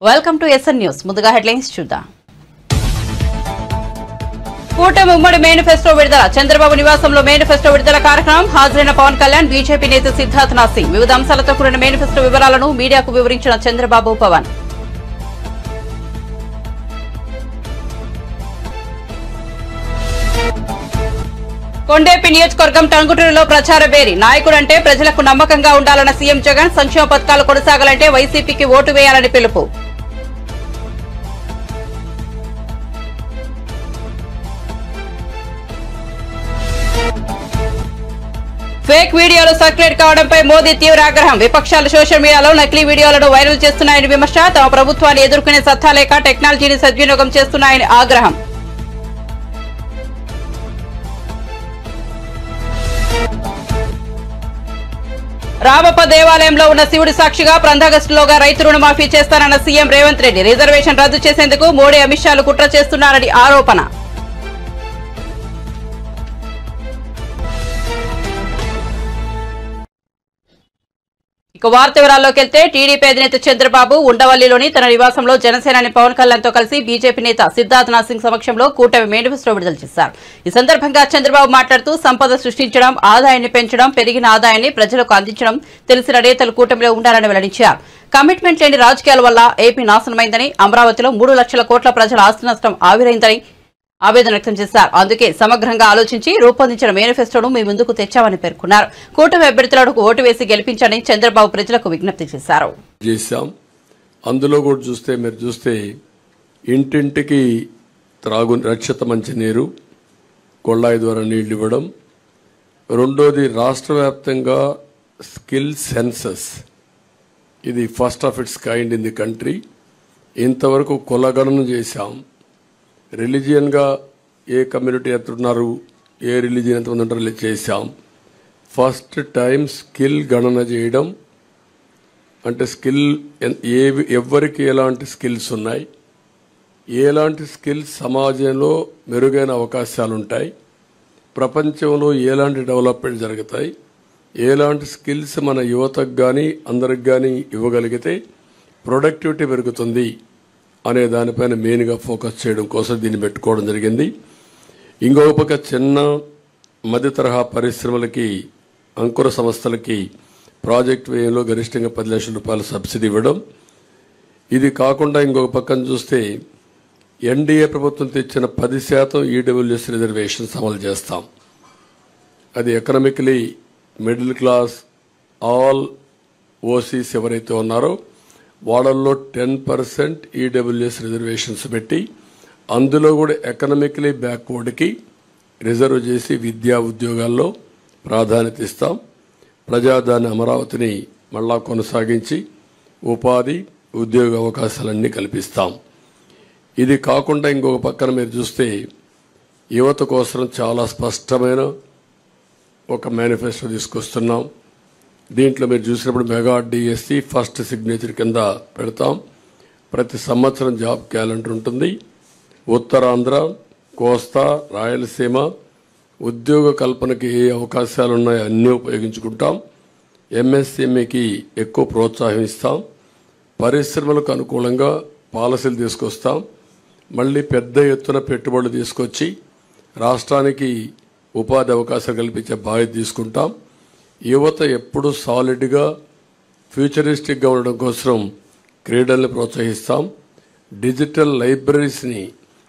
Welcome to SN news. ముందుగా headlines చూద్దాం. కూటమి ఉమ్మడి మేనిఫెస్టో విడుదల. చంద్రబాబు నివాసంలో మేనిఫెస్టో విడుదల కార్యక్రమం. హాజరైన పవన్ కళ్యాణ్, బీజేపీ నేత సిద్ధార్థనాథ్ సింగ్. వివిధ అంశాలతో కూడిన మేనిఫెస్టో వివరాలను మీడియాకు వివరించిన చంద్రబాబు, పవన్. కొండేపి నియోజకవర్గం టంగుటూరులో ప్రచార బేరీ. నాయకుడంటే ప్రజలకు నమ్మకంగా ఉండాలన్న సీఎం జగన్. సంక్షేమ పథకాలు కొనసాగాలంటే వైసీపీకి ఓటు వేయాలని పిలుపు. ఫేక్ వీడియోలు సర్క్యులేట్ కావడంపై మోదీ తీవ్ర ఆగ్రహం. విపక్షాలు సోషల్ మీడియాలో నకిలీ వీడియోలను వైరల్ చేస్తున్నాయని విమర్శ. తమ ప్రభుత్వాన్ని ఎదుర్కొనే సత్తా లేక టెక్నాలజీని సద్వినియోగం చేస్తున్నాయని ఆగ్రహం. రామప్ప దేవాలయంలో ఉన్న శివుడి సాక్షిగా పంద్రాగస్టులోగా రైతు రుణమాఫీ చేస్తానన్న సీఎం రేవంత్ రెడ్డి. రిజర్వేషన్ రద్దు చేసేందుకు మోడీ, అమిత్ షాలు కుట్ర చేస్తున్నారని ఆరోపణ. ఇక వార్త వివరాల్లోకి వెళ్తే, టీడీపీ అధినేత చంద్రబాబు ఉండవల్లిలోని తన నివాసంలో జనసేనాని పవన్ కళ్యాణ్ తో కలిసి బీజేపీ నేత సిద్ధార్థనాథ్ సింగ్ సమక్షంలో కూటమి మేనిఫెస్టో విడుదల చేశారు. ఈ సందర్భంగా చంద్రబాబు మాట్లాడుతూ సంపద సృష్టించడం, ఆదాయాన్ని పెంచడం, పెరిగిన ఆదాయాన్ని ప్రజలకు అందించడం తెలిసిన నేతలు కూటమిలో ఉండాలని వెల్లడించారు. కమిట్మెంట్ లేని రాజకీయాల వల్ల ఏపీ నాశనమైందని, అమరావతిలో 3 లక్షల కోట్ల ప్రజల ఆస్తి నష్టం ఆవిరైందని ఆవేదన వ్యక్తం చేశారు. అందుకే సమగ్రంగా ఆలోచించి రూపొందించిన మేనిఫెస్టోను మీ ముందుకు తెచ్చామని పేర్కొన్నారు. కూటమి అభ్యర్థులకు ఓటు వేసి గెలిపించని చంద్రబాబు ప్రజలకు విజ్ఞప్తి చేశారు. అందులో కూడా మీరు చూస్తే ఇంటింటికి రక్షిత మంచినీరు, కొళ్ళాయి ద్వారా నీళ్లు ఇవ్వడం. రెండోది, రాష్ట్ర వ్యాప్తంగా స్కిల్ సెన్సస్. ఇది first of it's kind in the country. ఇంతవరకు కులగణన చేశాం. రిలీజియన్గా ఏ కమ్యూనిటీ ఎంతున్నారు, ఏ రిలీజియన్ ఎంతమంది ఉంటారో చేశాం. ఫస్ట్ టైం స్కిల్ గణన చేయడం, అంటే స్కిల్ ఎవరికి ఎలాంటి స్కిల్స్ ఉన్నాయి, ఎలాంటి స్కిల్స్ సమాజంలో మెరుగైన అవకాశాలు ఉంటాయి, ప్రపంచంలో ఎలాంటి డెవలప్మెంట్ జరుగుతాయి, ఎలాంటి స్కిల్స్ మన యువతకు కానీ అందరికి కానీ ఇవ్వగలిగితే ప్రొడక్టివిటీ పెరుగుతుంది అనే దానిపైన మెయిన్గా ఫోకస్ చేయడం కోసం దీన్ని పెట్టుకోవడం జరిగింది. ఇంకొక పక్క చిన్న మధ్య తరహా పరిశ్రమలకి, అంకుర సంస్థలకి ప్రాజెక్ట్ వ్యయంలో గరిష్టంగా 10 లక్షల రూపాయల సబ్సిడీ ఇవ్వడం. ఇది కాకుండా ఇంకొక పక్కన చూస్తే ఎన్డీఏ ప్రభుత్వం తెచ్చిన 10% ఈడబ్ల్యూఎస్ రిజర్వేషన్స్ అమలు చేస్తాం. అది economically middle class, all OCs ఎవరైతే ఉన్నారో వాళ్ళల్లో 10% ఈడబ్ల్యూఎస్ రిజర్వేషన్స్ పెట్టి, అందులో కూడా ఎకనామికలీ బ్యాక్వర్డ్కి రిజర్వ్ చేసి విద్యా ఉద్యోగాల్లో ప్రాధాన్యత ఇస్తాం. ప్రజాదాని అమరావతిని మళ్ళా కొనసాగించి ఉపాధి, ఉద్యోగ అవకాశాలన్నీ కల్పిస్తాం. ఇది కాకుండా ఇంకొక పక్కన మీరు చూస్తే యువత కోసం చాలా స్పష్టమైన ఒక మేనిఫెస్టో తీసుకొస్తున్నాం. దీంట్లో మీరు చూసినప్పుడు మెగా డిఎస్సి ఫస్ట్ సిగ్నేచర్ కింద పెడతాం. ప్రతి సంవత్సరం జాబ్ క్యాలెండర్ ఉంటుంది. ఉత్తరాంధ్ర, కోస్తా, రాయలసీమ ఉద్యోగ కల్పనకి ఏ అవకాశాలు ఉన్నాయో అన్నీ ఉపయోగించుకుంటాం. ఎంఎస్ఎంఈకి ఎక్కువ ప్రోత్సాహం ఇస్తాం. పరిశ్రమలకు అనుకూలంగా పాలసీలు తీసుకొస్తాం. మళ్ళీ పెద్ద ఎత్తున పెట్టుబడులు తీసుకొచ్చి రాష్ట్రానికి ఉపాధి అవకాశాలు కల్పించే బాధ్యత తీసుకుంటాం. యువత ఎప్పుడు సాలిడ్గా ఫ్యూచరిస్టిక్గా ఉండడం కోసం క్రీడల్ని ప్రోత్సహిస్తాం. డిజిటల్ లైబ్రరీస్ని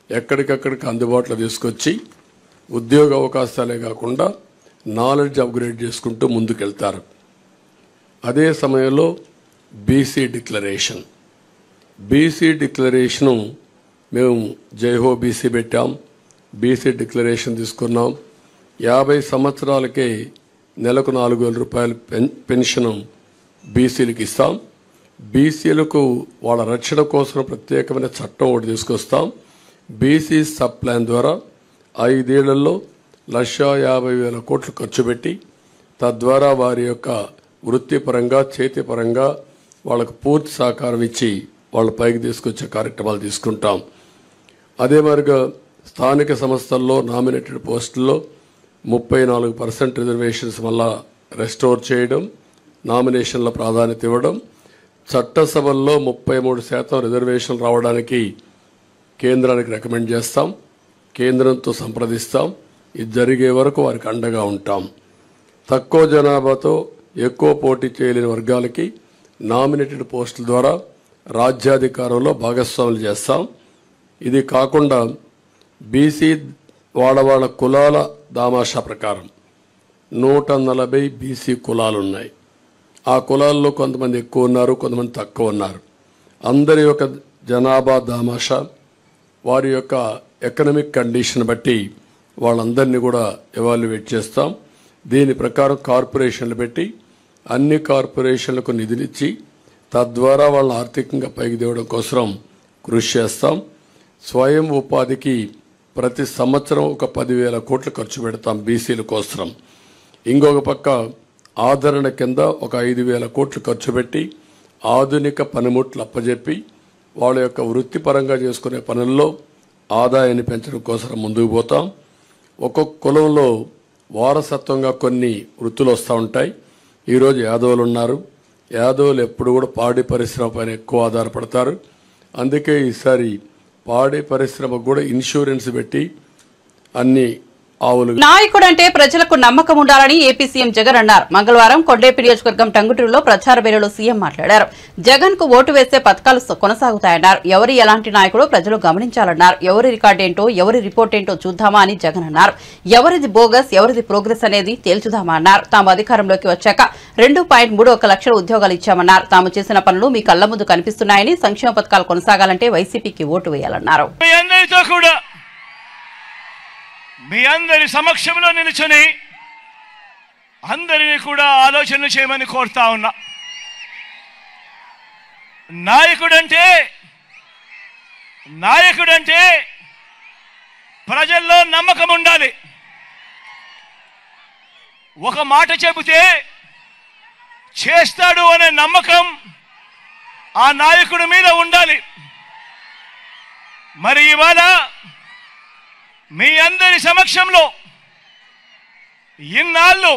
ఎక్కడికక్కడికి అందుబాటులో తీసుకొచ్చి ఉద్యోగ అవకాశాలే కాకుండా నాలెడ్జ్ అప్గ్రేడ్ చేసుకుంటూ ముందుకెళ్తారు. అదే సమయంలో బీసీ డిక్లరేషను మేము జైహో బీసీ పెట్టాం. బీసీ డిక్లరేషన్ తీసుకున్నాం. 50 సంవత్సరాలకే నెలకు 4,000 రూపాయల పెన్షన్ బీసీలకు ఇస్తాం. బీసీలకు వాళ్ళ రక్షణ కోసం ప్రత్యేకమైన చట్టం ఒకటి తీసుకొస్తాం. బీసీ సబ్ ప్లాన్ ద్వారా 5 ఏళ్లలో 1,50,000 కోట్లు ఖర్చు పెట్టి తద్వారా వారి యొక్క వృత్తిపరంగా, చేతిపరంగా వాళ్ళకు పూర్తి సహకారం ఇచ్చి వాళ్ళ పైకి తీసుకొచ్చే కార్యక్రమాలు తీసుకుంటాం. అదే మరిగా స్థానిక సంస్థల్లో నామినేటెడ్ పోస్టుల్లో 34% రిజర్వేషన్స్ వల్ల రెస్టోర్ చేయడం, నామినేషన్ల ప్రాధాన్యత ఇవ్వడం, చట్టసభల్లో 33% రిజర్వేషన్లు రావడానికి కేంద్రానికి రికమెండ్ చేస్తాం. కేంద్రంతో సంప్రదిస్తాం. ఇది జరిగే వరకు వారికి అండగా ఉంటాం. తక్కువ జనాభాతో ఎక్కువ పోటీ చేయలేని వర్గాలకి నామినేటెడ్ పోస్టుల ద్వారా రాజ్యాధికారంలో భాగస్వాములు చేస్తాం. ఇది కాకుండా బీసీ వాళ్ళ కులాల దామాషా ప్రకారం 140 బీసీ కులాలున్నాయి. ఆ కులాల్లో కొంతమంది ఎక్కువ ఉన్నారు, కొంతమంది తక్కువ ఉన్నారు. అందరి యొక్క జనాభా దామాషా, వారి యొక్క ఎకనామిక్ కండిషన్ బట్టి వాళ్ళందరినీ కూడా ఎవాల్యుయేట్ చేస్తాం. దీని ప్రకారం కార్పొరేషన్లు పెట్టి అన్ని కార్పొరేషన్లకు నిధులిచ్చి తద్వారా వాళ్ళని ఆర్థికంగా పైకి తేవడం కోసం కృషి చేస్తాం. స్వయం ఉపాధికి ప్రతి సంవత్సరం ఒక 10,000 కోట్లు ఖర్చు పెడతాం బీసీల కోసం. ఇంకొక పక్క ఆదరణ కింద ఒక 5,000 కోట్లు ఖర్చు పెట్టి ఆధునిక పనిముట్లు అప్పజెప్పి వాళ్ళ యొక్క వృత్తిపరంగా చేసుకునే పనుల్లో ఆదాయాన్ని పెంచడం కోసం ముందుకు పోతాం. ఒక్కొక్క కులంలో వారసత్వంగా కొన్ని వృత్తులు వస్తూ ఉంటాయి. ఈరోజు యాదవులు ఉన్నారు. యాదవులు ఎప్పుడు కూడా పాడి పరిశ్రమ పైన ఎక్కువ ఆధారపడతారు. అందుకే ఈసారి పాడి పరిశ్రమకు కూడా ఇన్సూరెన్స్ పెట్టి అన్ని ఆవులు. నాయకుడు అంటే ప్రజలకు నమ్మకం ఉండాలని ఏపీ సీఎం జగన్ అన్నారు. మంగళవారం కొండేపి నియోజకవర్గం టంగుటూరులో ప్రచార వేళలో సీఎం మాట్లాడారు. జగన్ కు ఓటు వేస్తే పథకాలు కొనసాగుతాయన్నారు. ఎవరి ఎలాంటి నాయకుడు ప్రజలు గమనించాలన్నారు. ఎవరి రికార్డు ఏంటో, ఎవరి రిపోర్ట్ ఏంటో చూద్దామా అని జగన్ అన్నారు. ఎవరిది బోగస్, ఎవరిది ప్రోగ్రెస్ అనేది తేల్చుదామా అన్నారు. తాము అధికారంలోకి వచ్చాక 2.31 లక్షల ఉద్యోగాలు ఇచ్చామన్నారు. తాము చేసిన పనులు మీ కళ్ల ముందు కనిపిస్తున్నాయని, సంక్షేమ పథకాలు కొనసాగాలంటే వైసీపీకి ఓటు వేయాలన్నారు. మీ అందరి సమక్షంలో నిలుచుని అందరినీ కూడా ఆలోచన చేయమని కోరుతా ఉన్నా. నాయకుడంటే ప్రజల్లో నమ్మకం ఉండాలి. ఒక మాట చెబితే చేస్తాడు అనే నమ్మకం ఆ నాయకుడి మీద ఉండాలి. మరి ఇవాళ మీ అందరి సమక్షంలో ఇన్నాళ్ళు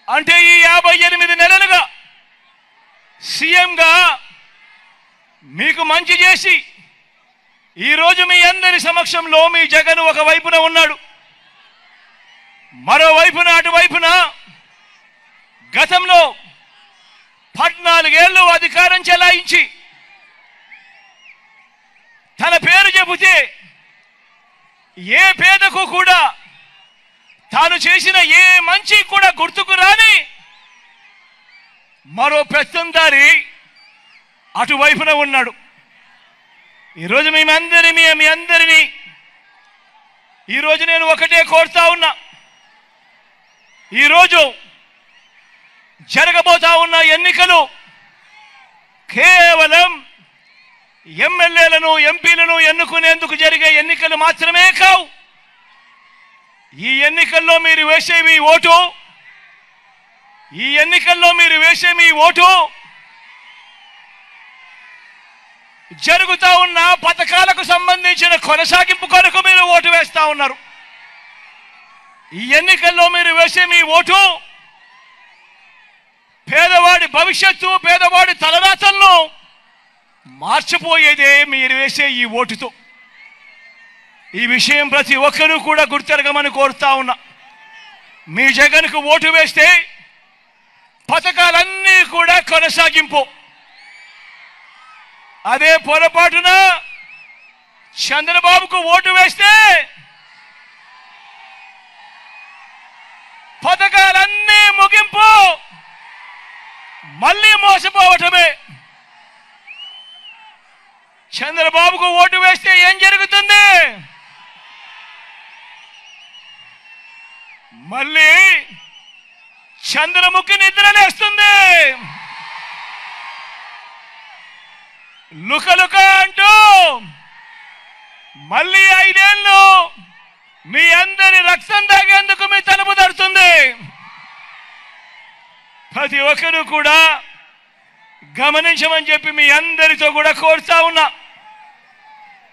అంటే ఈ 58 నెలలుగా సీఎంగా మీకు మంచి చేసి ఈరోజు మీ అందరి సమక్షంలో మీ జగన్ ఒకవైపున ఉన్నాడు. మరోవైపున అటువైపున గతంలో 14 ఏళ్ళు అధికారం చెలాయించి తన పేరు చెబితే ఏ పేదకు కూడా తాను చేసిన ఏ మంచి కూడా గుర్తుకు రాని మరో పెత్తందారి అటువైపున ఉన్నాడు. ఈరోజు మీ అందరినీ ఈరోజు నేను ఒకటే కోరుతా ఉన్నా. ఈరోజు జరగబోతా ఉన్న ఎన్నికలు కేవలం ఎమ్మెల్యేలను, ఎంపీలను ఎన్నుకునేందుకు జరిగే ఎన్నికలు మాత్రమే కావు. ఈ ఎన్నికల్లో మీరు వేసే మీ ఓటు జరుగుతా ఉన్న పథకాలకు సంబంధించిన కొనసాగింపు కొరకు మీరు ఓటు వేస్తా ఉన్నారు. ఈ ఎన్నికల్లో మీరు వేసే మీ ఓటు పేదవాడి భవిష్యత్తు, పేదవాడి తలరాతలను మార్చిపోయేదే మీరు వేసే ఈ ఓటుతో. ఈ విషయం ప్రతి ఒక్కరూ కూడా గుర్తెరగమని కోరుతా ఉన్నా. మీ జగన్కు ఓటు వేస్తే పథకాలన్నీ కూడా కొనసాగింపు. అదే పొరపాటున చంద్రబాబుకు ఓటు వేస్తే పథకాలన్నీ ముగింపు, మళ్ళీ మోసపోవటమే. చంద్రబాబుకు ఓటు వేస్తే ఏం జరుగుతుంది? మళ్ళీ చంద్రముఖి నిద్రలేస్తుంది. లుకలుక అంటూ మళ్ళీ 5 ఏళ్ళు మీ అందరి రక్తం తాగేందుకు మీ తలుపు తడుతుంది. ప్రతి ఒక్కరూ కూడా గమనించమని చెప్పి మీ అందరితో కూడా కోరుతా ఉన్నా.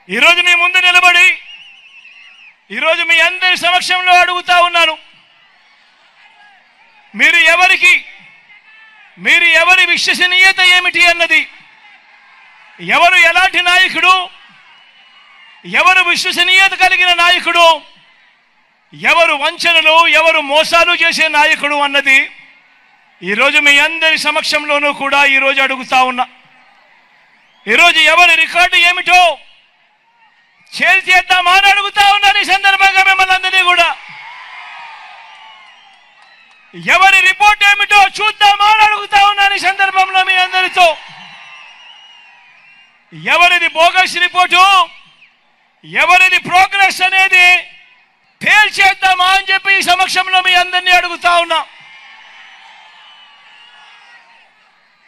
ఈరోజు మీ ముందు నిలబడి ఈరోజు మీ అందరి సమక్షంలో అడుగుతా ఉన్నాను. మీరు ఎవరికి మీరు ఎవరి విశ్వసనీయత ఏమిటి అన్నది, ఎవరు ఎలాంటి నాయకుడు, ఎవరు విశ్వసనీయత కలిగిన నాయకుడు, ఎవరు వంచనలు ఎవరు మోసాలు చేసే నాయకుడు అన్నది ఈరోజు మీ అందరి సమక్షంలోనూ కూడా ఈరోజు అడుగుతా ఉన్నా. ఈరోజు ఎవరి రికార్డు ఏమిటో చేద్దామా అని అడుగుతా ఉన్నాను. ఈ సందర్భంగా మిమ్మల్ని అందరినీ కూడా ఎవరి రిపోర్ట్ ఏమిటో చూద్దామా అని అడుగుతా ఉన్నాను. ఈ సందర్భంలో మీ అందరితో ఎవరిది బోగస్ రిపోర్టు, ఎవరిది ప్రోగ్రెస్ అనేది తేల్చేద్దామా అని చెప్పి ఈ సమక్షంలో మీ అందరినీ అడుగుతా ఉన్నా.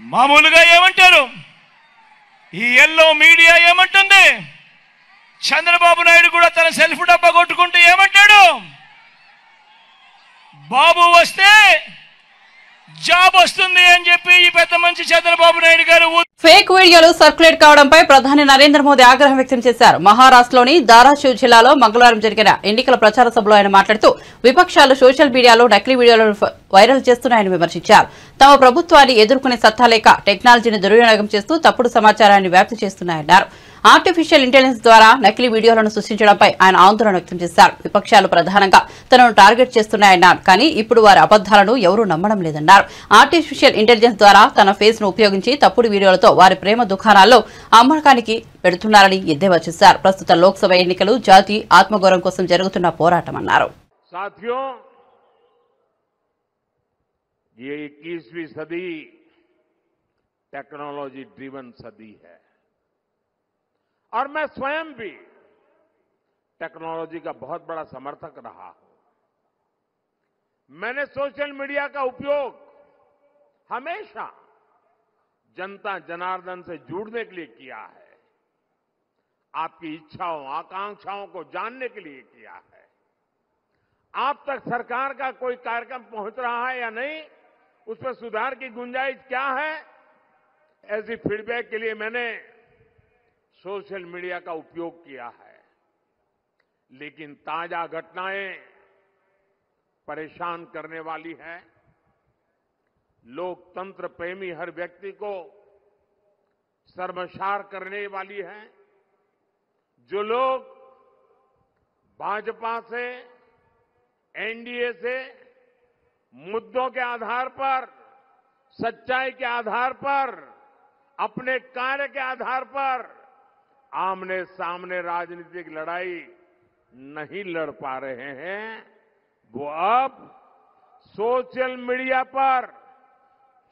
మామూలుగా ఏమంటారు, ఈ ఎల్లో మీడియా ఏమంటుంది, చంద్రబాబు నాయుడు కూడా తన సెల్ఫ్ డబ్బా కొట్టుకుంటూ ఏమంటాడు, బాబు వస్తే జాబ్ వస్తుంది అని చెప్పి ఈ పెద్ద మంచి చంద్రబాబు నాయుడు గారు ఫేక్ వీడియోలు సర్క్యులేట్ కావడంపై ప్రధాని నరేంద్ర మోదీ ఆగ్రహం వ్యక్తం చేశారు. మహారాష్ట్రలోని ధారాషివ్ జిల్లాలో మంగళవారం జరిగిన ఎన్నికల ప్రచార సభలో ఆయన మాట్లాడుతూ విపక్షాలు సోషల్ మీడియాలో నకిలీ వీడియోలను వైరల్ చేస్తున్నాయని విమర్శించారు. తమ ప్రభుత్వాన్ని ఎదుర్కొనే సత్తా లేక టెక్నాలజీని దుర్వినియోగం చేస్తూ తప్పుడు సమాచారాన్ని వ్యాప్తి చేస్తున్నాయన్నారు. ఆర్టిఫిషియల్ ఇంటెలిజెన్స్ ద్వారా నకిలీ వీడియోలను సృష్టించడంపై ఆయన ఆందోళన వ్యక్తం చేశారు. విపక్షాలు ప్రధానంగా తనను టార్గెట్ చేస్తున్నాయన్నారు. కానీ ఇప్పుడు వారి అబద్దాలను ఎవరూ నమ్మడం లేదన్నారు. ఆర్టిఫిషియల్ ఇంటెలిజెన్స్ ద్వారా తన ఫేస్ ను ఉపయోగించి తప్పుడు వీడియోలతో వారి ప్రేమ దుకాణాల్లో అమ్మకానికి పెడుతున్నారని ఎద్దేవా చేశారు. ప్రస్తుత లోక్సభ ఎన్నికలు జాతి ఆత్మగౌరవం కోసం జరుగుతున్న పోరాటమన్నారు. ये 21वीं सदी टेक्नोलॉजी ड्रिवन सदी है और मैं स्वयं भी टेक्नोलॉजी का बहुत बड़ा समर्थक रहा हूं. मैंने सोशल मीडिया का उपयोग हमेशा जनता जनार्दन से जुड़ने के लिए किया है, आपकी इच्छाओं आकांक्षाओं को जानने के लिए किया है. आप तक सरकार का कोई कार्यक्रम पहुंच रहा है या नहीं, उसमें सुधार की गुंजाइश क्या है, ऐसी फीडबैक के लिए मैंने सोशल मीडिया का उपयोग किया है. लेकिन ताजा घटनाएं परेशान करने वाली है. लोकतंत्र प्रेमी हर व्यक्ति को शर्मसार करने वाली है. जो लोग भाजपा से एनडीए से मुद्दों के आधार पर, सच्चाई के आधार पर, अपने कार्य के आधार पर आमने सामने राजनीतिक लड़ाई नहीं लड़ पा रहे हैं, वो अब सोशल मीडिया पर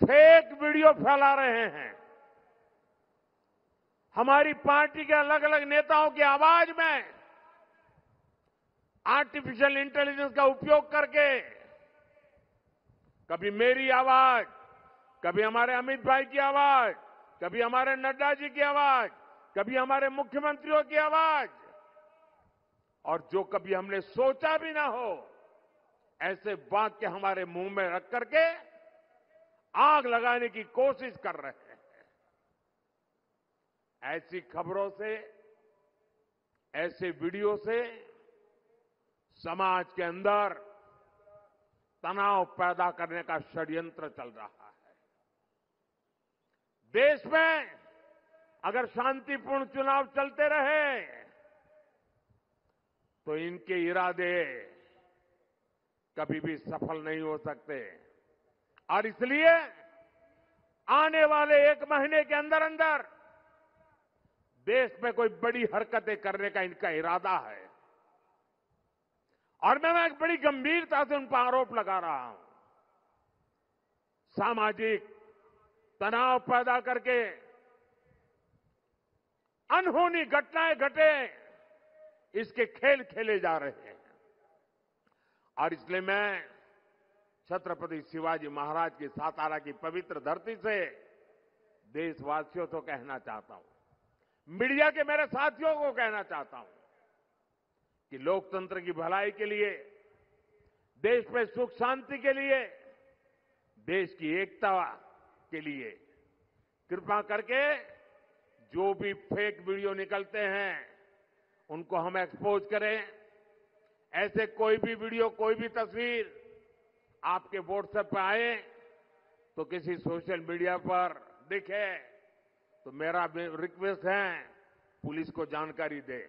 फेक वीडियो फैला रहे हैं. हमारी पार्टी के अलग अलग नेताओं की आवाज में आर्टिफिशियल इंटेलिजेंस का उपयोग करके कभी मेरी आवाज, कभी हमारे अमित भाई की आवाज, कभी हमारे नड्डा जी की आवाज, कभी हमारे मुख्यमंत्रियों की आवाज, और जो कभी हमने सोचा भी ना हो ऐसे वाक्य हमारे मुंह में रख करके आग लगाने की कोशिश कर रहे हैं. ऐसी खबरों से, ऐसे वीडियो से समाज के अंदर तनाव पैदा करने का षड्यंत्र चल रहा है. देश में अगर शांतिपूर्ण चुनाव चलते रहे तो इनके इरादे कभी भी सफल नहीं हो सकते. और इसलिए आने वाले 1 महीने के अंदर अंदर देश में कोई बड़ी हरकतें करने का इनका इरादा है. और मैं एक बड़ी गंभीरता से उन पर आरोप लगा रहा हूं. सामाजिक तनाव पैदा करके अनहोनी घटनाएं घटे, इसके खेल खेले जा रहे हैं. और इसलिए मैं छत्रपति शिवाजी महाराज की सातारा की पवित्र धरती से देशवासियों को कहना चाहता हूं, मीडिया के मेरे साथियों को कहना चाहता हूं कि लोकतंत्र की भलाई के लिए, देश में सुख शांति के लिए, देश की एकता के लिए कृपा करके जो भी फेक वीडियो निकलते हैं उनको हम एक्सपोज करें. ऐसे कोई भी वीडियो, कोई भी तस्वीर आपके व्हाट्सएप पे आए तो किसी सोशल मीडिया पर दिखे तो मेरा रिक्वेस्ट है पुलिस को जानकारी दे।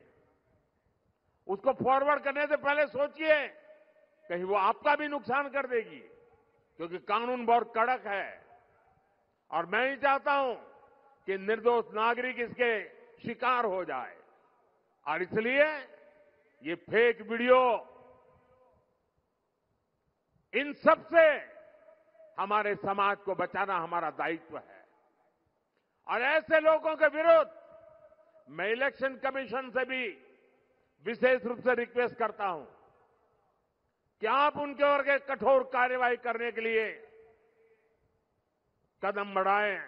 उसको फॉरवर्ड करने से पहले सोचिए कहीं वो आपका भी नुकसान कर देगी, क्योंकि कानून बहुत कड़क है और मैं नहीं चाहता हूं कि निर्दोष नागरिक इसके शिकार हो जाए। और इसलिए ये फेक वीडियो इन सब से हमारे समाज को बचाना हमारा दायित्व है। और ऐसे लोगों के विरुद्ध मैं इलेक्शन कमीशन से भी विशेष रूप से रिक्वेस्ट करता हूं कि आप उनके ओर के कठोर कार्रवाई करने के लिए कदम बढ़ाएं।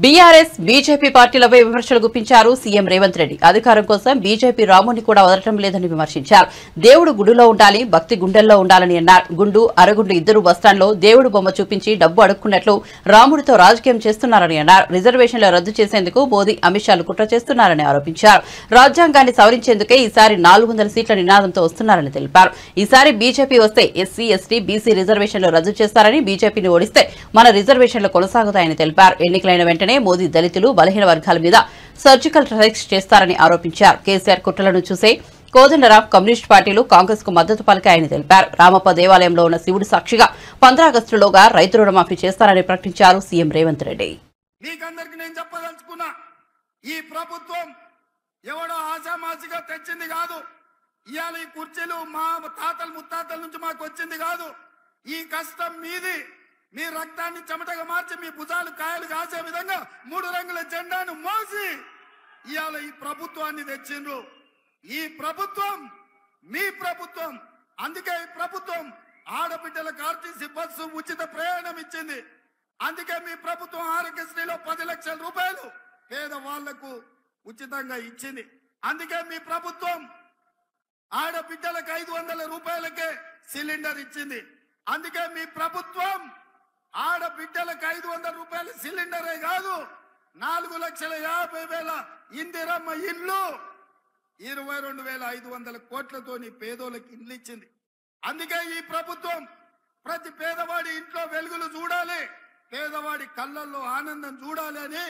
బీఆర్ఎస్ బీజేపీ పార్టీలపై విమర్శలు గుప్పించారు సీఎం రేవంత్ రెడ్డి. అధికారం కోసం బీజేపీ రాముని కూడా వదలటం లేదని విమర్శించారు. దేవుడు గుడిలో ఉండాలి, భక్తి గుండెల్లో ఉండాలని అన్నారు. గుండు అరగుండు ఇద్దరు బస్టాండ్లో దేవుడు బొమ్మ చూపించి డబ్బు అడుక్కున్నట్లు రాముడితో రాజకీయం చేస్తున్నారని అన్నారు. రిజర్వేషన్లు రద్దు చేసేందుకు మోదీ అమిత్ షాలు కుట్ర చేస్తున్నారని ఆరోపించారు. రాజ్యాంగాన్ని సవరించేందుకే ఈసారి 400 సీట్ల నినాదంతో వస్తున్నారని తెలిపారు. ఈసారి బీజేపీ వస్తే ఎస్సీ, ఎస్టీ, బీసీ రిజర్వేషన్లు రద్దు చేస్తారని, బీజేపీని ఓడిస్తే మన రిజర్వేషన్లు కొనసాగుతాయని తెలిపారు. ఎన్నికలైన వెంటనే మోదీ దళితులు, బలహీన వర్గాల మీద సర్జికల్ స్ట్రైక్స్ చేస్తారని ఆరోపించారు. కేసీఆర్ కుట్రలను చూసే కోదండరాం, కమ్యూనిస్టు పార్టీలు కాంగ్రెస్ కు మద్దతు పలికాయని తెలిపారు. రామప్ప దేవాలయంలో ఉన్న శివుడు సాక్షిగా 15 ఆగస్టులోగా రైతు రుణమాఫీ చేస్తారని ప్రకటించారు సీఎం రేవంత్ రెడ్డి. మీకందరికీ నేను చెప్పదలుచుకున్నా, ఈ ప్రభుత్వం ఎవడో ఆశామాసిగా తెచ్చింది కాదు. ఇవాళ ఈ కుర్చీలు మా తాతలు ముత్తాతల నుంచి మాకు వచ్చింది కాదు. ఈ కష్టం మీది. మీ రక్తాన్ని చెమటగా మార్చి మీ భుజాలు కాయలు కాసే విధంగా 3 రంగుల జెండాను మోసి ఇవాళ ఈ ప్రభుత్వాన్ని తెచ్చిండ్రు. ఈ ప్రభుత్వం మీ ప్రభుత్వం. అందుకే ఈ ప్రభుత్వం ఆడబిడ్డలకు ఆర్టీసీ బస్సు ఉచిత ప్రయాణం ఇచ్చింది. అందుకే మీ ప్రభుత్వం ఆరోగ్యశ్రీలో 10 లక్షల రూపాయలు పేదవాళ్లకు ఉచితంగా ఇచ్చింది. అందుకే మీ ప్రభుత్వం ఆడబిడ్డలకు 500 రూపాయలకే సిలిండర్ ఇచ్చింది. అందుకే మీ ప్రభుత్వం ఆడబిడ్డలకు 500 రూపాయల సిలిండరే కాదు, 4,50,000 ఇందిరమ్మ ఇండ్లు, 22,500 కోట్లతోని పేదోళ్ళకి ఇండ్లు ఇచ్చింది. అందుకే ఈ ప్రభుత్వం ప్రతి పేదవాడి ఇంట్లో వెలుగులు చూడాలి, పేదవాడి కళ్ళల్లో ఆనందం చూడాలి అని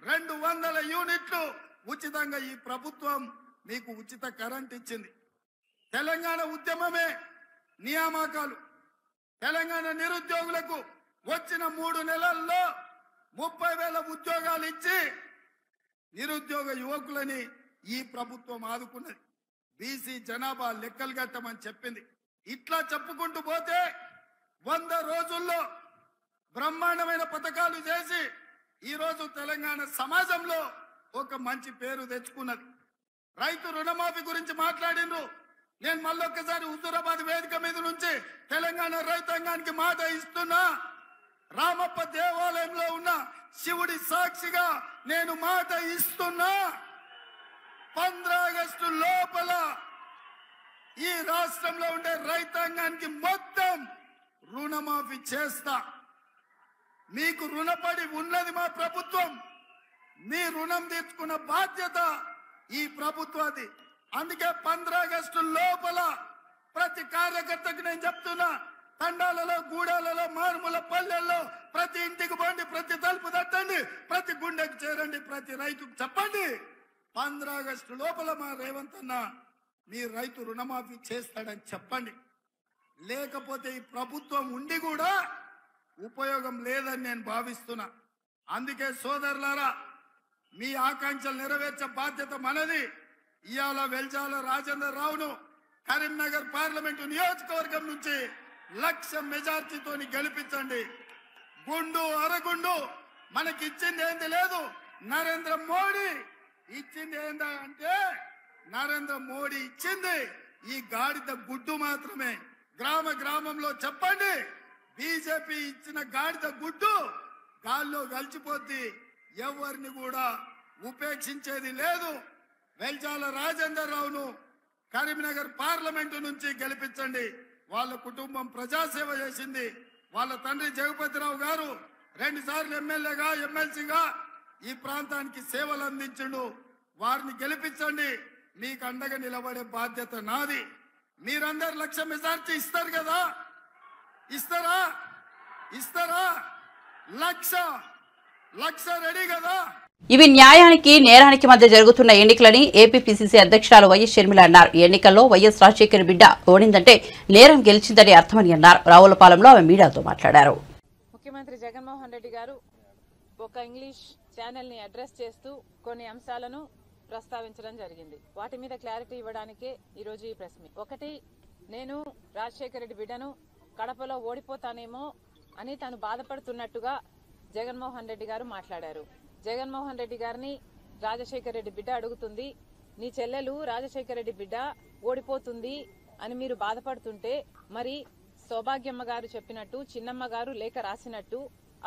200 యూనిట్లు ఉచితంగా ఈ ప్రభుత్వం మీకు ఉచిత కరెంట్ ఇచ్చింది. తెలంగాణ ఉద్యమమే నియామకాలు. తెలంగాణ నిరుద్యోగులకు వచ్చిన 3 నెలల్లో 30,000 ఉద్యోగాలు ఇచ్చి నిరుద్యోగ యువకులని ఈ ప్రభుత్వం ఆదుకున్నది. బీసీ జనాభా లెక్కలు కట్టమని చెప్పింది. ఇట్లా చెప్పుకుంటూ పోతే 100 రోజుల్లో బ్రహ్మాండమైన పథకాలు చేసి ఈరోజు తెలంగాణ సమాజంలో ఒక మంచి పేరు తెచ్చుకున్నది. రైతు రుణమాఫీ గురించి మాట్లాడిండ్రు. నేను మళ్ళొక్కసారి హుజూరాబాద్ వేదిక మీద నుంచి తెలంగాణ రైతాంగానికి మాట ఇస్తున్నా. రామప్ప దేవాలయంలో ఉన్న శివుడి సాక్షిగా నేను మాట ఇస్తున్నా. 15 ఆగస్టు లోపల ఈ రాష్ట్రంలో ఉండే రైతాంగానికి మొత్తం రుణమాఫీ చేస్తా. మీకు రుణపడి ఉన్నది మా ప్రభుత్వం. మీ రుణం తీర్చుకున్న బాధ్యత ఈ ప్రభుత్వాది. అందుకే 15 ఆగస్టు లోపల ప్రతి కార్యకర్తకు నేను చెప్తున్నా, తండాలలో, గూడాలలో, మారుమూల పల్లెల్లో ప్రతి ఇంటికి పోండి, ప్రతి తలుపు తట్టండి, ప్రతి గుండెకు చేరండి, ప్రతి రైతుకు చెప్పండి 15 ఆగస్టు లోపల మా రేవంత్ అన్న మీ రైతు రుణమాఫీ చేస్తాడని చెప్పండి. లేకపోతే ఈ ప్రభుత్వం ఉండి కూడా ఉపయోగం లేదని నేను భావిస్తున్నా. అందుకే సోదరులారా, మీ ఆకాంక్షలు నెరవేర్చే బాధ్యత మనది. ఇవాళ వెల్జాల రాజేందర్ రావును కరీంనగర్ పార్లమెంటు నియోజకవర్గం నుంచి 1,00,000 మెజార్టీతో గెలిపించండి. గుండు అరగుండు మనకి ఇచ్చింది ఏంది లేదు. నరేంద్ర మోడీ ఇచ్చింది ఏంటంటే, నరేంద్ర మోడీ ఇచ్చింది ఈ గాడిద గుడ్డు మాత్రమే. గ్రామ గ్రామంలో చెప్పండి, బీజేపీ ఇచ్చిన గాడిద గుడ్డు గాల్లో కలిసిపోద్ది. ఎవరిని కూడా ఉపేక్షించేది లేదు. వెల్జాల రాజేందర్ రావును కరీంనగర్ పార్లమెంటు నుంచి గెలిపించండి. వాళ్ళ కుటుంబం ప్రజాసేవ చేసింది. వాళ్ళ తండ్రి జగపతిరావు గారు 2 సార్లు ఎమ్మెల్యేగా, ఎమ్మెల్సీగా ఈ ప్రాంతానికి సేవలు అందించిండు. వారిని గెలిపించండి. మీకు అండగా నిలబడే బాధ్యత నాది. మీరందరు 1,00,000 మెజార్టీ ఇస్తారు కదా, ఇస్తారా? ఇస్తారా? లక్ష రెడీ కదా? ఇవి న్యాయానికి నేరానికి మధ్య జరుగుతున్న ఎన్నికలని ఏపీపీసీసీ అధ్యక్షురాలు వైఎస్ షర్మిల అన్నారు. ఈ ఎన్నికల్లో వైఎస్ రాజశేఖర్ బిడ్డ ఓడిందంటే నేరం గెలిచిందని అర్థమని అన్నారు. రావులపాలెంలో ఆమె మీడియాతో మాట్లాడారు. ముఖ్యమంత్రి జగన్మోహన్ రెడ్డి గారు ఒక ఇంగ్లీష్ ఛానల్ ని అడ్రస్ చేస్తూ కొన్ని అంశాలను ప్రస్తావించడం జరిగింది. వాటి మీద క్లారిటీ ఇవ్వడానికే ఈరోజు ఈ ప్రెస్ మీట్. ఒకటి, నేను రాజశేఖర్ రెడ్డి బిడ్డను కడపలో ఓడిపోతానేమో అని తను బాధపడుతున్నట్టుగా జగన్మోహన్ రెడ్డి గారు మాట్లాడారు. జగన్మోహన్ రెడ్డి గారిని రాజశేఖర్ రెడ్డి బిడ్డ అడుగుతుంది, నీ చెల్లెలు రాజశేఖర్ రెడ్డి బిడ్డ ఓడిపోతుంది అని మీరు బాధపడుతుంటే మరి సౌభాగ్యమ్మ గారు చెప్పినట్టు, చిన్నమ్మ గారు లేఖ రాసినట్టు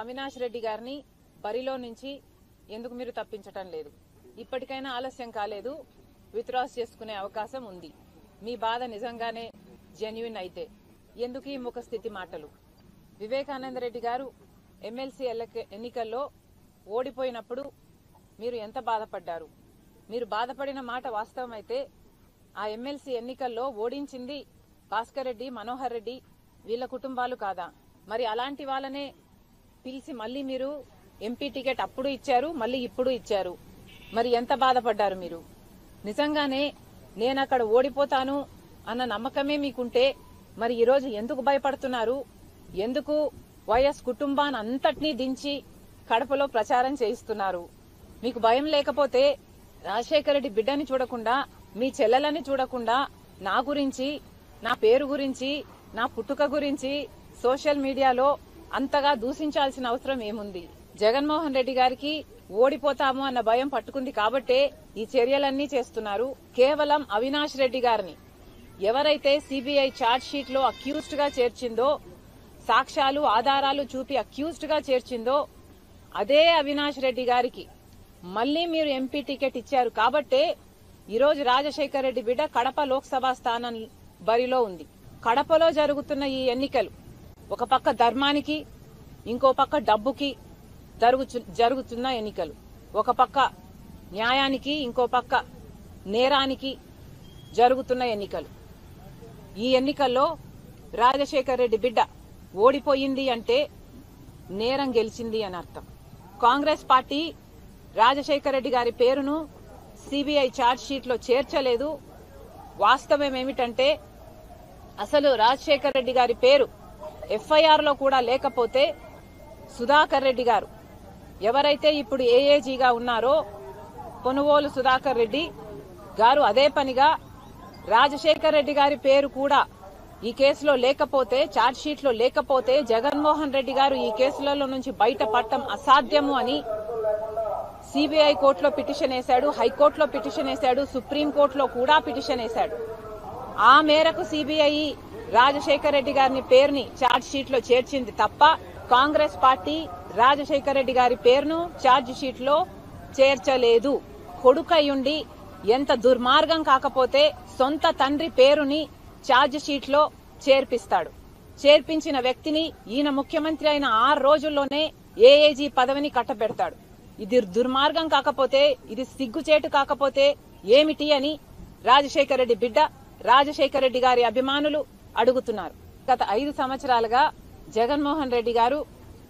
అవినాష్ రెడ్డి గారిని బరిలో నుంచి ఎందుకు మీరు తప్పించటం లేదు? ఇప్పటికైనా ఆలస్యం కాలేదు, విత్డ్రాస్ చేసుకునే అవకాశం ఉంది. మీ బాధ నిజంగానే జెన్యున్ అయితే ఎందుకు ఈ ముఖస్థితి మాటలు? వివేకానంద రెడ్డి గారు ఎమ్మెల్సీ ఎన్నికల్లో ఓడిపోయినప్పుడు మీరు ఎంత బాధపడ్డారు? మీరు బాధపడిన మాట వాస్తవమైతే ఆ ఎమ్మెల్సీ ఎన్నికల్లో ఓడించింది భాస్కర్ రెడ్డి, మనోహర్ రెడ్డి వీళ్ళ కుటుంబాలు కాదా? మరి అలాంటి వాళ్ళనే పిలిచి మళ్ళీ మీరు ఎంపీ టికెట్ అప్పుడు ఇచ్చారు, మళ్ళీ ఇప్పుడు ఇచ్చారు. మరి ఎంత బాధపడ్డారు మీరు? నిజంగానే నేను అక్కడ ఓడిపోతాను అన్న నమ్మకమే మీకుంటే మరి ఈరోజు ఎందుకు భయపడుతున్నారు? ఎందుకు వైఎస్ కుటుంబాన్ని అంతటినీ దించి కడపలో ప్రచారం చేయిస్తున్నారు? మీకు భయం లేకపోతే రాజశేఖర రెడ్డి బిడ్డని చూడకుండా, మీ చెల్లెలని చూడకుండా నా గురించి, నా పేరు గురించి, నా పుట్టుక గురించి సోషల్ మీడియాలో అంతగా దూషించాల్సిన అవసరం ఏముంది? జగన్మోహన్ రెడ్డి గారికి ఓడిపోతాము అన్న భయం పట్టుకుంది కాబట్టే ఈ చర్యలన్నీ చేస్తున్నారు. కేవలం అవినాష్ రెడ్డి గారిని ఎవరైతే సిబిఐ ఛార్జ్ షీట్ లో అక్యూజ్డ్ గా చేర్చిందో, సాక్ష్యాలు ఆధారాలు చూపి అక్యూజ్డ్ గా చేర్చిందో అదే అవినాష్ రెడ్డి గారికి మళ్లీ మీరు ఎంపీ టికెట్ ఇచ్చారు కాబట్టే ఈరోజు రాజశేఖర్ రెడ్డి బిడ్డ కడప లోక్సభ స్థానం బరిలో ఉంది. కడపలో జరుగుతున్న ఈ ఎన్నికలు ఒక పక్క ధర్మానికి, ఇంకో పక్క డబ్బుకి జరుగుతున్న ఎన్నికలు. ఒక పక్క న్యాయానికి, ఇంకో పక్క నేరానికి జరుగుతున్న ఎన్నికలు. ఈ ఎన్నికల్లో రాజశేఖర్ రెడ్డి బిడ్డ ఓడిపోయింది అంటే నేరం గెలిచింది అని అర్థం. కాంగ్రెస్ పార్టీ రాజశేఖర్ రెడ్డి గారి పేరును సిబిఐ ఛార్జ్ షీట్ లో చేర్చలేదు. వాస్తవం ఏమిటంటే అసలు రాజశేఖర్ రెడ్డి గారి పేరు ఎఫ్ఐఆర్ లో కూడా లేకపోతే సుధాకర్ రెడ్డి గారు ఎవరైతే ఇప్పుడు ఏఏజీగా ఉన్నారో పొనుగోలు సుధాకర్ రెడ్డి గారు అదే పనిగా రాజశేఖర్ రెడ్డి గారి పేరు కూడా ఈ కేసులో లేకపోతే, ఛార్జ్ షీట్ లో లేకపోతే జగన్మోహన్ రెడ్డి గారు ఈ కేసులలో నుంచి బయటపడటం అసాధ్యము అని సిబిఐ కోర్టులో పిటిషన్ వేశాడు, హైకోర్టులో పిటిషన్ వేశాడు, సుప్రీంకోర్టులో కూడా పిటిషన్ వేశాడు. ఆ మేరకు సిబిఐ రాజశేఖర్ రెడ్డి గారిని పేరుని ఛార్జ్ షీట్ లో చేర్చింది తప్ప కాంగ్రెస్ పార్టీ రాజశేఖర్ రెడ్డి గారి పేరును ఛార్జ్ షీట్ లో చేర్చలేదు. కొడుకయ్యుండి ఎంత దుర్మార్గం కాకపోతే సొంత తండ్రి పేరుని ఛార్జ్ షీట్ లో చేర్పిస్తాడు. చేర్పించిన వ్యక్తిని ఈయన ముఖ్యమంత్రి అయిన 6 రోజుల్లోనే ఏఏజీ పదవిని కట్టబెడతాడు. ఇది దుర్మార్గం కాకపోతే, ఇది సిగ్గుచేటు కాకపోతే ఏమిటి అని రాజశేఖర్ రెడ్డి బిడ్డ, రాజశేఖర్ రెడ్డి గారి అభిమానులు అడుగుతున్నారు. గత 5 సంవత్సరాలుగా జగన్మోహన్ రెడ్డి గారు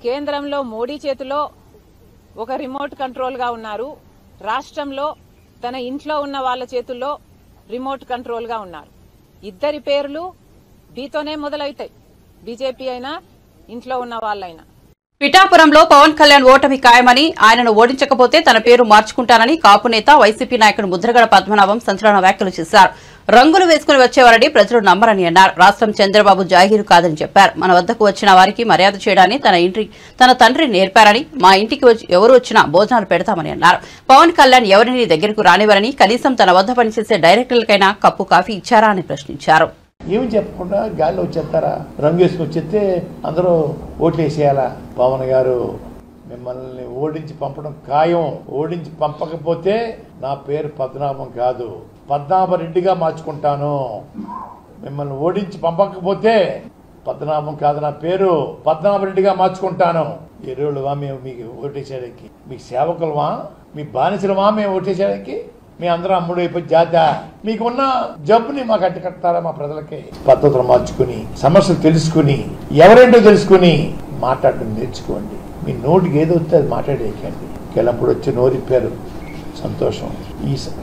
కేంద్రంలో మోడీ చేతిలో ఒక రిమోట్ కంట్రోల్ గా ఉన్నారు, రాష్ట్రంలో తన ఇంట్లో ఉన్న వాళ్ళ చేతుల్లో రిమోట్ కంట్రోల్ గా ఉన్నారు. ఇద్దరి పేర్లు బీతోనే మొదలవుతాయి, బీజేపీ అయినా ఇంట్లో ఉన్న వాళ్ళైనా. పిఠాపురంలో పవన్ కళ్యాణ్ ఓటమి ఖాయమని, ఆయనను ఓడించకపోతే తన పేరు మార్చుకుంటానని కాపు నేత వైసీపీ నాయకుడు ముద్రగడ పద్మనాభం సంచలన వ్యాఖ్యలు చేశారు. రంగులు వేసుకుని వచ్చేవారని ప్రజలు నమ్మరని అన్నారు. రాష్ట్రం చంద్రబాబు జాగీరు కాదని చెప్పారు. మన వద్దకు వచ్చిన వారికి మర్యాద చేయడాన్ని తన తండ్రి నేర్పారని, మా ఇంటికి ఎవరు వచ్చినా భోజనాలు పెడతామని అన్నారు. పవన్ కళ్యాణ్ ఎవరిని దగ్గరకు రానివ్వరని, కనీసం తన వద్ద పనిచేసే డైరెక్టర్లకైనా కప్పు కాఫీ ఇచ్చారా అని ప్రశ్నించారు. ఏమి చెప్పకుండా గాల్లో వచ్చేస్తారా? రంగు వేసుకు వచ్చేస్తే అందరూ ఓట్లేసేయాలా? పవన్ గారు మిమ్మల్ని ఓడించి పంపడం ఖాయం. ఓడించి పంపకపోతే నా పేరు పద్మనాభం కాదు, పద్మనాభరెడ్డిగా మార్చుకుంటాను. మిమ్మల్ని ఓడించి పంపకపోతే పద్మనాభం కాదు, నా పేరు పద్మనాభరెడ్డిగా మార్చుకుంటాను. ఎరువులువా మేము మీకు ఓటేసేయడానికి? మీకు సేవకులమా? మీ బానిసలమా మేము ఓటేసేయడానికి? మీ అందరూ అమ్ముడు అయిపోయి జాత మీకున్న జబ్బుని మాకు అడ్డుకట్టారా? మా ప్రజలకి పద్ధతులు మార్చుకుని, సమస్యలు తెలుసుకుని, ఎవరేంటో తెలుసుకుని మాట్లాడడం నేర్చుకోండి. మీ నోటికి ఏదో వస్తే అది మాట్లాడేయకండి. ఎల్లప్పుడు వచ్చి నోరిప్పారు, సంతోషం.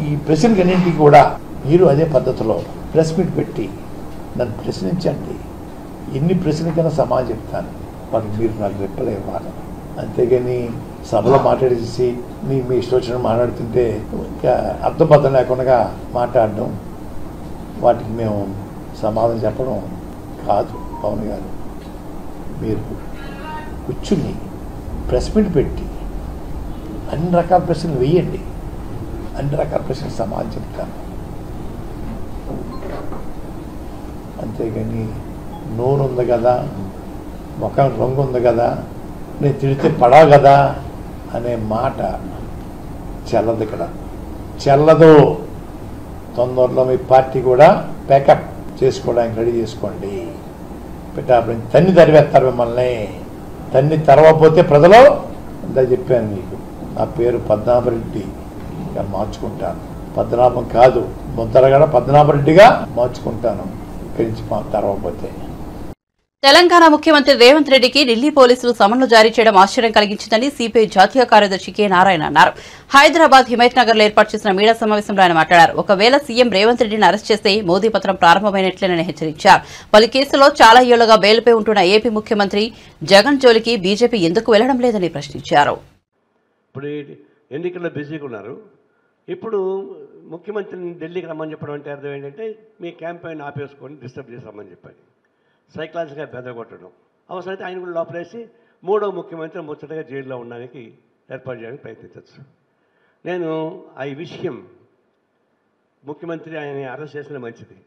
ఈ ప్రశ్నలన్నింటికి కూడా మీరు అదే పద్ధతిలో ప్రెస్ మీట్ పెట్టి నన్ను ప్రశ్నించండి. ఎన్ని ప్రశ్నలకైనా సమాధానం చెప్తాను. వాటికి మీరు నాకు రిప్లై ఇవ్వాలి. అంతేగాని సభలో మాట్లాడేసి మీ ఇష్టం వచ్చిన మాట్లాడుతుంటే ఇంకా అర్థబద్ధం లేకుండా మాట్లాడడం, వాటికి మేము సమాధానం చెప్పడం కాదు. పవన్ గారు, మీరు కూర్చుని ప్రెస్ మీట్ పెట్టి అన్ని రకాల ప్రశ్నలు వేయండి. అన్ని రకాల ప్రశ్నలు సమాధానం చెప్తాను. అంతేగాని నోరు ఉంది కదా, ముఖం రంగు ఉంది కదా, నేను తిడితే పడవు కదా అనే మాట చెల్లదు. ఇక్కడ చెల్లదు. తొందరలో మీ పార్టీ కూడా ప్యాకప్ చేసుకోవడానికి రెడీ చేసుకోండి. పెట్టాలి తన్ని తరివేస్తారు మిమ్మల్ని. తన్ని తరవకపోతే ప్రజలు అంతా చెప్పాను మీకు. నా పేరు పద్మనాభరెడ్డి మార్చుకుంటాను. పద్మనాభం కాదు, ముద్దరగడ పద్మనాభరెడ్డిగా మార్చుకుంటాను ఇక్కడి నుంచి తరవకపోతే. తెలంగాణ ముఖ్యమంత్రి రేవంత్ రెడ్డికి ఢిల్లీ పోలీసులు సమన్లు జారీ చేయడం ఆశ్చర్యం కలిగించిందని సిపిఐ జాతీయ కార్యదర్శి కె నారాయణ అన్నారు. హైదరాబాద్ హిమాయత్ నగర్ లో ఏర్పాటు చేసిన మీడియా సమావేశంలో ఆయన మాట్లాడారు. ఒకవేళ సీఎం రేవంత్ రెడ్డిని అరెస్ట్ చేస్తే మోదీ పత్రం ప్రారంభమైనట్లేనని హెచ్చరించారు. పలు కేసులో చాలా ఏళ్లుగా బెయిల్పై ఉంటున్న ఏపీ ముఖ్యమంత్రి జగన్ జోలికి బీజేపీ ఎందుకు వెళ్లడం లేదని ప్రశ్నించారు. ఇప్పుడు ఎన్నికల్లో బిజీగా ఉన్నారు. ఇప్పుడు ముఖ్యమంత్రిని ఢిల్లీకి రమ్మని చెప్పడం అంటే అర్థం ఏంటంటే మీ క్యాంపెయిన్ ఆపేసుకొని డిస్టర్బ్ చేసి రమ్మని చెప్పాలి. సైకలాజికల్గా బెదరగొట్టడం. అవసరమైతే ఆయన కూడా లోపలేసి మూడో ముఖ్యమంత్రి ముచ్చటగా జైల్లో ఉండడానికి ఏర్పాటు చేయడానికి ప్రయత్నించవచ్చు. నేను ఈ విషయం ముఖ్యమంత్రి ఆయన అరెస్ట్ చేసిన మంచిది.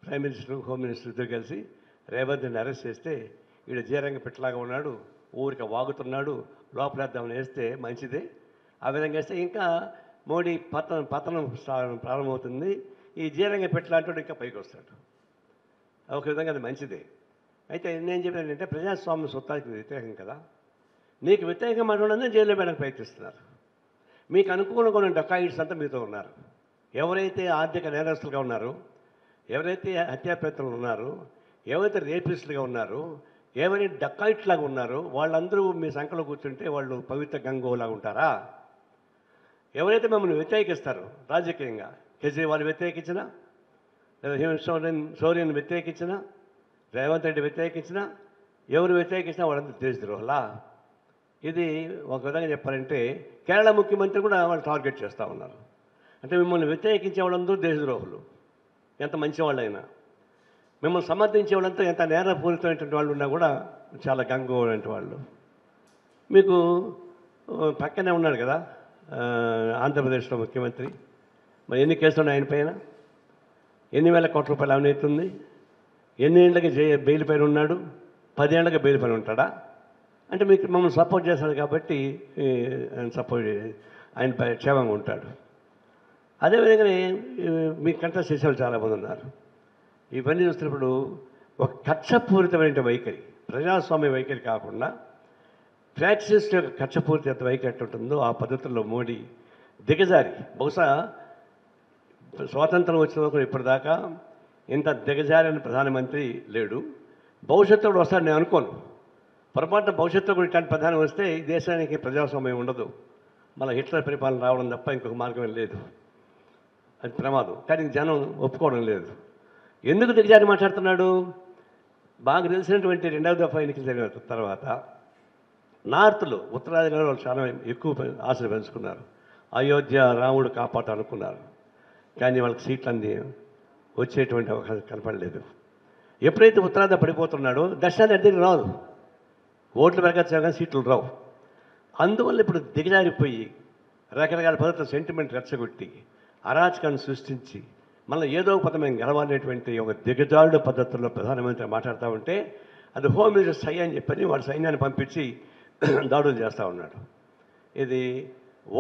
ప్రైమ్ మినిస్టర్, హోమ్ మినిస్టర్ ఇద్దరు కలిసి రేవంత్ని అరెస్ట్ చేస్తే ఈడ జీరంగ పెట్టలాగా ఉన్నాడు, ఊరికి వాగుతున్నాడు, లోపలేద్దామని వేస్తే మంచిదే. ఆ విధంగా వేస్తే ఇంకా మోడీ పతనం ప్రారంభమవుతుంది. ఈ జీరంగ పెట్టలాంటి ఇంకా పైకి వస్తాడు. ఒక విధంగా అది మంచిదే. అయితే నేను చెప్పేది ఏంటంటే ప్రజాస్వామ్య సొత్తానికి వ్యతిరేకం కదా. నీకు వ్యతిరేకంగా మాట్లాడాలని జైల్లో పెట్టడానికి ప్రయత్నిస్తున్నారు. మీకు అనుకూలంగా ఉన్న డకాయిట్స్ అంతా మీతో ఉన్నారు. ఎవరైతే ఆర్థిక నేరస్తులుగా ఉన్నారో, ఎవరైతే హత్యాప్రయత్నాలు ఉన్నారో, ఎవరైతే రేపిస్టులుగా ఉన్నారో, ఎవరైతే డకాయిట్లాగా ఉన్నారో వాళ్ళందరూ మీ సంఖ్యలో కూర్చుంటే వాళ్ళు పవిత్ర గంగోలాగా ఉంటారా? ఎవరైతే మమ్మల్ని వ్యతిరేకిస్తారో రాజకీయంగా, కేజ్రీవాల్ వ్యతిరేకించినా, లేదా సోరెన్ వ్యతిరేకించినా, రేవంత్ రెడ్డి వ్యతిరేకించినా, ఎవరు వ్యతిరేకించినా వాళ్ళందరూ దేశద్రోహులా? ఇది ఒక విధంగా చెప్పాలంటే కేరళ ముఖ్యమంత్రి కూడా వాళ్ళు టార్గెట్ చేస్తూ ఉన్నారు. అంటే మిమ్మల్ని వ్యతిరేకించే వాళ్ళందరూ దేశద్రోహులు, ఎంత మంచివాళ్ళైనా. మిమ్మల్ని సమర్థించే వాళ్ళంతా ఎంత నేరపూరితమైనటువంటి వాళ్ళు ఉన్నా కూడా చాలా గంగోలంటి వాళ్ళు. మీకు పక్కనే ఉన్నాడు కదా ఆంధ్రప్రదేశ్లో ముఖ్యమంత్రి. మరి ఎన్ని కేసులు ఉన్నాయి ఆయన పైన? ఎన్ని వేల కోట్ల రూపాయలు అవినీతి ఉంది? ఎన్ని ఏళ్ళకి బెయిల్ పైన ఉన్నాడు? 10 ఏళ్ళకి బెయిల్ పైన ఉంటాడా? అంటే మీకు మమ్మల్ని సపోర్ట్ చేస్తాడు కాబట్టి ఆయన క్షేమంగా ఉంటాడు. అదేవిధంగానే మీకు కంటెస్ట్ చేసేవాళ్ళు చాలామంది ఉన్నారు. ఇవన్నీ చూస్తున్నప్పుడు ఒక కక్షపూరితమైన వైఖరి, ప్రజాస్వామ్య వైఖరి కాకుండా ప్రాక్టీస్ యొక్క కక్షపూరిత వైఖరి ఎట్టుంటుందో ఆ పద్ధతుల్లో మోడీ దిగజారి, బహుశా స్వాతంత్రం వచ్చిన వరకు ఇప్పటిదాకా ఇంత దిగజారిన ప్రధానమంత్రి లేడు. భవిష్యత్తులో కూడా వస్తాడు నేను అనుకోను. పొరపాటున భవిష్యత్తులో కూడా ఇట్లాంటి ప్రధాని వస్తే ఈ దేశానికి ప్రజాస్వామ్యం ఉండదు. మళ్ళీ హిట్లర్ పరిపాలన రావడం తప్ప ఇంకొక మార్గమే లేదు. అది ప్రమాదం. కానీ జనం ఒప్పుకోవడం లేదు. ఎందుకు దిగజారి మాట్లాడుతున్నాడు? బాగా తెలిసినటువంటి 2వ దఫా ఎన్నికలు జరిగిన తర్వాత నార్త్లో, ఉత్తరాదిలో వాళ్ళు చాలా ఎక్కువ ఆశలు పెంచుకున్నారు. అయోధ్య రాముడు కాపాడాలనుకున్నారు. కానీ వాళ్ళకి సీట్లు అన్నీ వచ్చేటువంటి అవకాశం కనపడలేదు. ఎప్పుడైతే ఉత్తరాది పడిపోతున్నాడో దక్షిణాది అద్దెకి రాదు. ఓట్లు పెరగచ్చు కానీ సీట్లు రావు. అందువల్ల ఇప్పుడు దిగజారిపోయి రకరకాల పద్ధతులు సెంటిమెంట్ రెచ్చగొట్టి అరాచకాన్ని సృష్టించి మళ్ళీ ఏదో పదమే గెలవాలనేటువంటి ఒక దిగజారుడు పద్ధతుల్లో ప్రధానమంత్రి మాట్లాడుతూ ఉంటే అది హోమ్ మినిస్టర్ సై అని చెప్పని వాడు సైన్యాన్ని పంపించి దాడులు చేస్తూ ఉన్నాడు. ఇది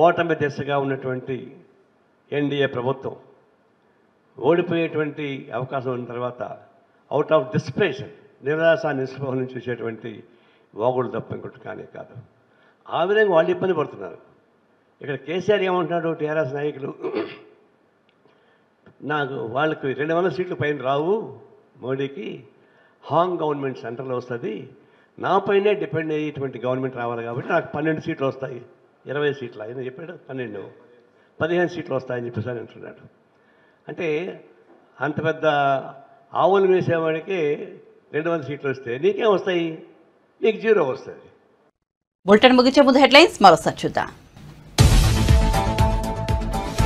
ఓటమి దిశగా ఉన్నటువంటి ఎన్డీఏ ప్రభుత్వం ఓడిపోయేటువంటి అవకాశం ఉన్న తర్వాత అవుట్ ఆఫ్ డిస్ప్రెషన్, నిరాశ నిస్పృహ నుంచి చూసేటువంటి వాగుడు తప్ప ఇంకోటి కానీ కాదు. ఆ విధంగా వాళ్ళు ఇబ్బంది పడుతున్నారు. ఇక్కడ కేసీఆర్ ఏమంటున్నాడు, టీఆర్ఎస్ నాయకులు నాకు వాళ్ళకి 200 సీట్లు పైన రావు, మోడీకి హాంగ్ గవర్నమెంట్ సెంటర్లో వస్తుంది, నాపైనే డిపెండ్ అయ్యేటువంటి గవర్నమెంట్ రావాలి కాబట్టి నాకు 12 సీట్లు వస్తాయి, 20 సీట్లు ఆయన చెప్పాడు, 15 సీట్లు వస్తాయని చెప్పేసి అని అంటున్నాడు. అంటే అంత పెద్ద ఆవులు వేసేవాడికి 200 సీట్లు వస్తే నీకేం వస్తాయి? నీకు 0 వస్తుంది. బులెటిన్ ముగించే ముందు హెడ్లైన్స్ మరోసారి చూద్దాం.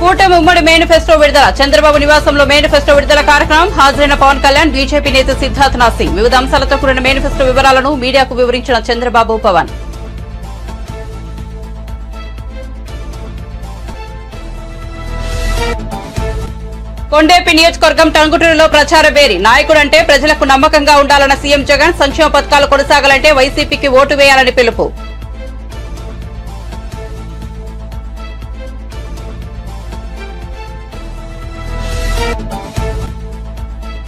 కూటమి ఉమ్మడి మేనిఫెస్టో విడుదల. చంద్రబాబు నివాసంలో మేనిఫెస్టో విడుదల కార్యక్రమం. హాజరైన పవన్ కళ్యాణ్, బీజేపీ నేత సిద్ధార్థనాథ్ సింగ్. వివిధ అంశాలతో కూడిన మేనిఫెస్టో వివరాలను మీడియాకు వివరించిన చంద్రబాబు, పవన్. కొండేపి నియోజకవర్గం టంగుటూరులో ప్రచార బేరీ. నాయకుడంటే ప్రజలకు నమ్మకంగా ఉండాలన్న సీఎం జగన్. సంక్షేమ పథకాలు కొనసాగాలంటే వైసీపీకి ఓటు వేయాలని పిలుపు.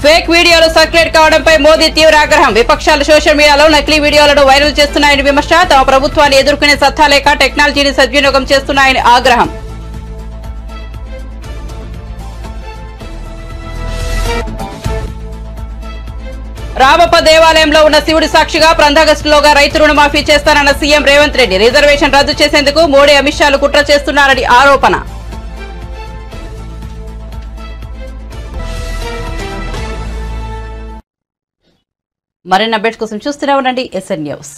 ఫేక్ వీడియోలు సర్క్యులేట్ కావడంపై మోదీ తీవ్ర ఆగ్రహం. విపక్షాలు సోషల్ మీడియాలో నకిలీ వీడియోలను వైరల్ చేస్తున్నాయని విమర్శ. తమ ప్రభుత్వాన్ని ఎదుర్కొనే సత్తా లేక టెక్నాలజీని సద్వినియోగం చేస్తున్నాయని ఆగ్రహం. రామప్ప దేవాలయంలో ఉన్న శివుడి సాక్షిగా పంద్రాగస్టులోగా రైతు రుణమాఫీ చేస్తానన్న సీఎం రేవంత్ రెడ్డి. రిజర్వేషన్ రద్దు చేసేందుకు మోడీ, అమిత్ షాలు కుట్ర చేస్తున్నారని ఆరోపణ. మరిన్ని అప్డేట్స్ కోసం చూస్తూనే ఉండండి SN న్యూస్.